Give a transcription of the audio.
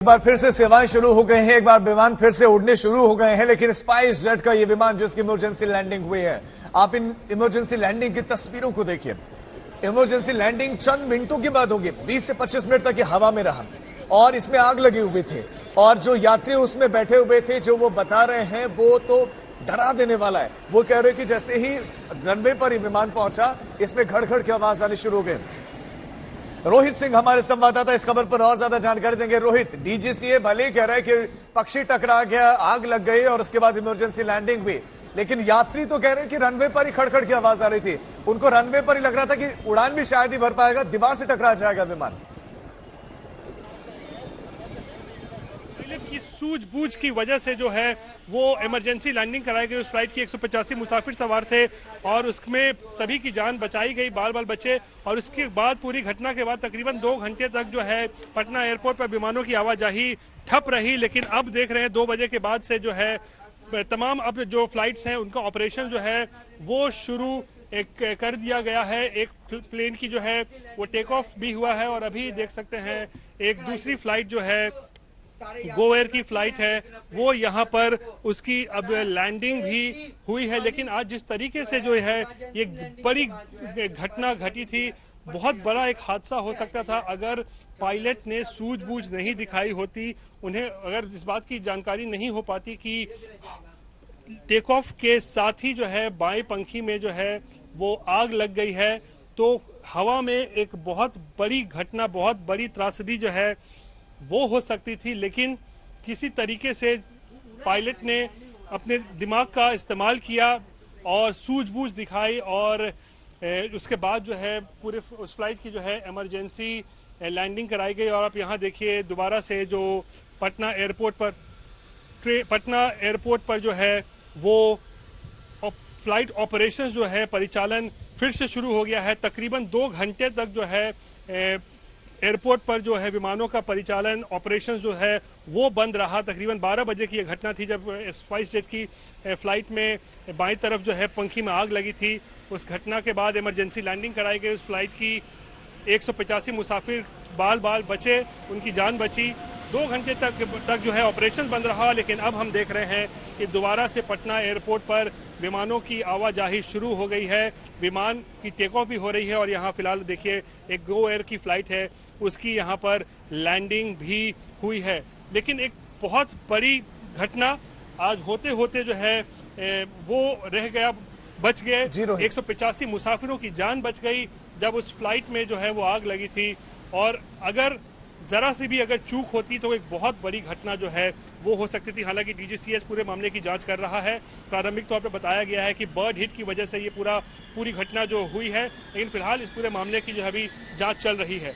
एक बार फिर से सेवाएं शुरू हो गई हैं, एक बार विमान फिर से उड़ने शुरू हो गए हैं, लेकिन स्पाइस जेट का ये विमान जिसकी इमरजेंसी लैंडिंग हुई है, आप इन इमरजेंसी लैंडिंग की तस्वीरों को देखिए। इमरजेंसी लैंडिंग चंद मिनटों की बात होगी, 20 से 25 मिनट तक ये हवा में रहा और इसमें आग लगी हुई थी और जो यात्री उसमें बैठे हुए थे, जो वो बता रहे हैं वो तो डरा देने वाला है। वो कह रहे हैं कि जैसे ही रनवे पर ये विमान पहुंचा, इसमें घड़-घड़ की आवाज आनी शुरू हो गई। रोहित सिंह हमारे संवाददाता इस खबर पर और ज्यादा जानकारी देंगे। रोहित, डीजीसीए भले ही कह रहा है कि पक्षी टकरा गया, आग लग गई और उसके बाद इमरजेंसी लैंडिंग हुई, लेकिन यात्री तो कह रहे हैं कि रनवे पर ही खड़खड़ की आवाज आ रही थी। उनको रनवे पर ही लग रहा था कि उड़ान भी शायद ही भर पाएगा, दीवार से टकरा जाएगा विमान। की सूझबूझ की वजह से जो है वो इमरजेंसी लैंडिंग कराई गई। उस फ्लाइट की 185 मुसाफिर सवार थे और उसमें सभी की जान बचाई गई, बाल बाल बचे। और उसके बाद पूरी घटना के बाद तकरीबन 2 घंटे तक जो है पटना एयरपोर्ट पर विमानों की आवाजाही ठप रही। लेकिन अब देख रहे हैं 2 बजे के बाद से जो है तमाम अब जो फ्लाइट्स हैं उनका ऑपरेशन जो है वो शुरू कर दिया गया है। एक प्लेन की जो है वो टेक ऑफ भी हुआ है और अभी देख सकते हैं एक दूसरी फ्लाइट जो है गो एयर की फ्लाइट है वो यहाँ पर उसकी अब लैंडिंग भी हुई है। लेकिन आज जिस तरीके से जो है ये बड़ी घटना घटी थी, बहुत बड़ा एक हादसा हो सकता था अगर पायलट ने सूझबूझ नहीं दिखाई होती। उन्हें अगर इस बात की जानकारी नहीं हो पाती कि टेक ऑफ के साथ ही जो है बाएं पंखी में जो है वो आग लग गई है, तो हवा में एक बहुत बड़ी घटना, बहुत बड़ी त्रासदी जो है वो हो सकती थी। लेकिन किसी तरीके से पायलट ने अपने दिमाग का इस्तेमाल किया और सूझबूझ दिखाई और उसके बाद जो है पूरे उस फ्लाइट की जो है इमरजेंसी लैंडिंग कराई गई। और आप यहाँ देखिए दोबारा से जो पटना एयरपोर्ट पर जो है वो फ्लाइट ऑपरेशंस जो है परिचालन फिर से शुरू हो गया है। तकरीबन 2 घंटे तक जो है एयरपोर्ट पर जो है विमानों का परिचालन ऑपरेशन जो है वो बंद रहा। तकरीबन 12 बजे की यह घटना थी जब स्पाइस जेट की फ्लाइट में बाईं तरफ जो है पंखी में आग लगी थी। उस घटना के बाद इमरजेंसी लैंडिंग कराई गई। उस फ्लाइट की 185 मुसाफिर बाल बाल बचे, उनकी जान बची। 2 घंटे तक जो है ऑपरेशन बंद रहा। लेकिन अब हम देख रहे हैं कि दोबारा से पटना एयरपोर्ट पर विमानों की आवाजाही शुरू हो गई है, विमान की टेक ऑफ भी हो रही है और यहाँ फिलहाल देखिए एक गो एयर की फ्लाइट है उसकी यहाँ पर लैंडिंग भी हुई है। लेकिन एक बहुत बड़ी घटना आज होते होते जो है वो रह गया, बच गए। 185 मुसाफिरों की जान बच गई जब उस फ्लाइट में जो है वो आग लगी थी। और अगर जरा सी भी अगर चूक होती तो एक बहुत बड़ी घटना जो है वो हो सकती थी। हालांकि डीजीसीए पूरे मामले की जांच कर रहा है। प्रारंभिक तौर पर बताया गया है कि बर्ड हिट की वजह से ये पूरी घटना जो हुई है, लेकिन फिलहाल इस पूरे मामले की जो है अभी जांच चल रही है।